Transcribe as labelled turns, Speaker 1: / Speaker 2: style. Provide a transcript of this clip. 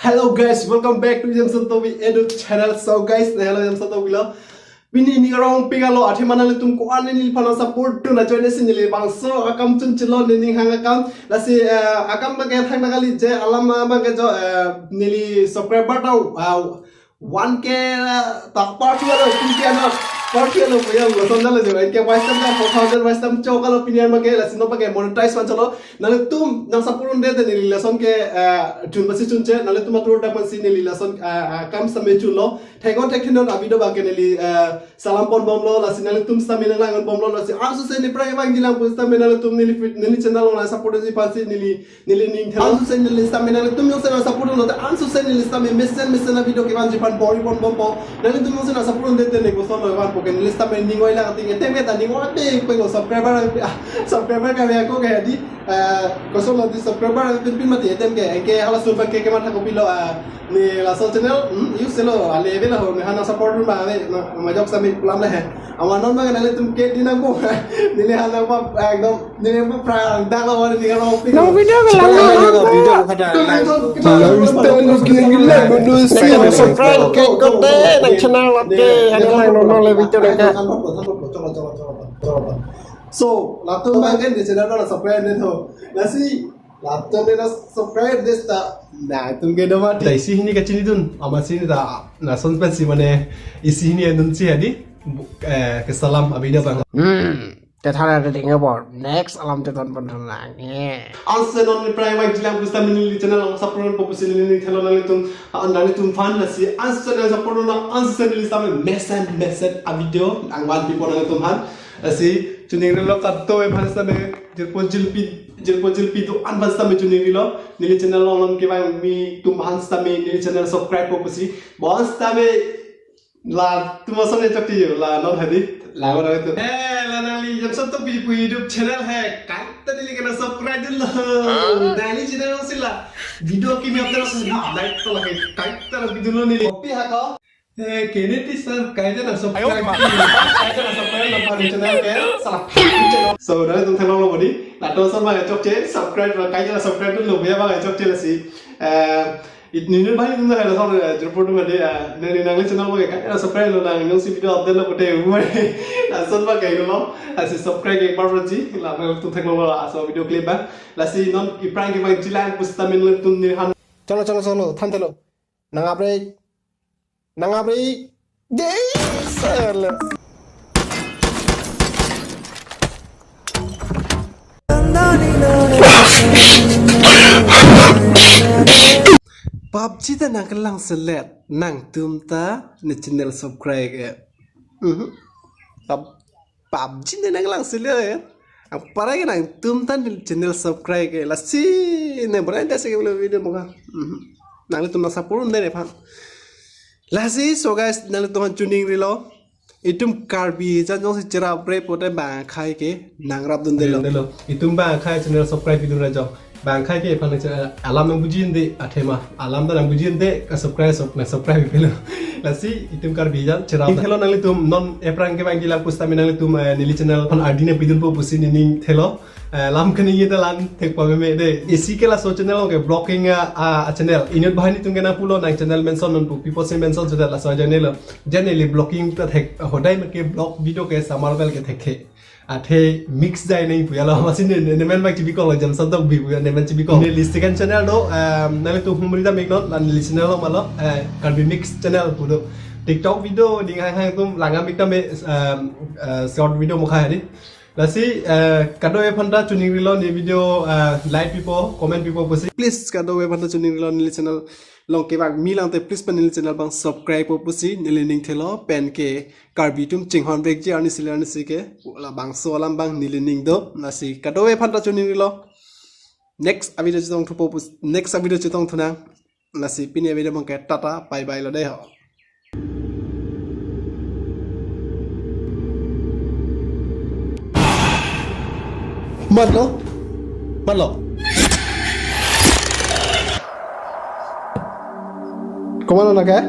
Speaker 1: Hello guys, welcome back to Jam Santowi Edu channel. So guys, hello Jam Santowi lo. Pini ni orang pingalo ati mana le tum ko ane ni pano support tu na join sin le bangso akam chun chilo ni hang akam lasi akam ba ke thang nakali je alama ba ke jo nili subscriber tau 1k tak partial lo partial lo punya gosonda lo jo ke wisdom ka 4000 wisdom chokalo opinion ma ke lasi no ba ke monetize man chalo nale tum nang support de nili lesson ke chun basi chun che nale tum atur ta pansi nili lesson kam same chulo thego tekhinon abido ba ke nili salam pon bom lo lasi nale tum stamina langon bom lo lasi ansu se ni prai bang dilang pun stamina nale tum nili channel na support ji pansi nili ning thelo ansu se nili stamina nale tum yo se na support lo ansu se nili stamina missen na video ke ban ji pan bori pon bom nale tum se na support de ne goson lo ban porque nili stamina ningo ila kating ete meta ningo ate ko subscriber ka ya ko ke di goson lo di subscriber pin mati etem ke hala super ke mata ko pilo ni laso channel you selo ale vela ho hana support ma ave majok sami pulang le amanon ma nale tum ke dinang ko nile hala pa ekdom nile pa pra dalo wala ni ro pi no video ke lang video kada subscribe ke ko de nang channel ke ana no le video ka so lato bangen de channel na subscribe ne tho nasi lato ne na subscribe desta nah tum ke dama dai si hini kacini dun ama sini da na suspense mane isi hini nun si hadi ke salam abida bang
Speaker 2: แต่ถ้าเราจะบอก next อารมณ์จะตอนบนทางหลังเนี่ย
Speaker 1: also non private jilang pusta minili channel ang support po pusin ni thelo na tum andani tum fan na si answer na support na answer ni sa message a video ang wan people na tum han asi tuning lo katto e bhasa me jilpo jilpi to an bhasa me tuning lo nili channel long ke bang mi tum han sta me nili channel subscribe po pusi boss ta me la tum asane chakti la non hadi la ora to la nali jam sab to pi YouTube channel hai kaita dili kana subscribe dilo nali channel sila video ki me apna like to lage kaita video lo nili copy ha ka Kennedy sir kaita na subscribe kaita na subscribe na pani channel ke salah so nali tum thang lo bodi la to son ma chok che subscribe la kaita na subscribe dilo be ba chok che la si Nini bhai tum na son report ma de nani nang channel ma ka subscribe lo nang nong si video update lo bote umai la son ba kai lo asi subscribe ek bar ji la tum thak lo aso video clip ba la si non ki prank ki bang jilang pustamin lo tum ni han
Speaker 2: chalo than thelo nangapre sel PUBG ta nang kelang selet nang tum ta ni channel subscribe ke PUBG ta nang kelang selet ang para ke nang tum ta ni channel subscribe ke la si ne brand se ke video mo ka nang le tum na support ne phan la si so guys nang le tum tuning rilo itum karbi jan jong si chera pre pote ba khai ke nang rap dun de lo
Speaker 1: itum ba khai channel subscribe video na jo bang khai ke phan alam nang bujin de athema alam da nang bujin de ka subscribe pelo la si itum kar bijan chera thelo nang le tum non eprang ke bang gila pusta minang le tum nili channel phan ardine pidun po pusin ni thelo lam kani ye da lan thek pa me de isi ke la so channel ke blocking a channel inot bahani tum ke na pulo nang channel mention non pu people se mention so da la so channel generally blocking ta thek hodai me ke block video ke samarvel ke thek athe mix dai nei puyalo masin ne men bak tv ko jam santok bi puya ne men tv ko ne listikan channel do nale tu humri da make not lan channel lo malo kan bi mix channel pudo tiktok video ding hang tum langa mik ta me short video mo kha di lasi kado e phanta tuning rilo ni video like people comment people pusi please kado e phanta tuning rilo ni channel long ke bak mi lang te please panel channel bang subscribe po pusi ni ning thelo pen ke karbi tum chinghon bek ji ani silan si ke la bang so lam bang ni ning do nasi kado e phanta tuning rilo next video chitong thu po next video chitong thuna nasi pini video bang ke tata bye bye lo dai ho mất lỗ có mất là cái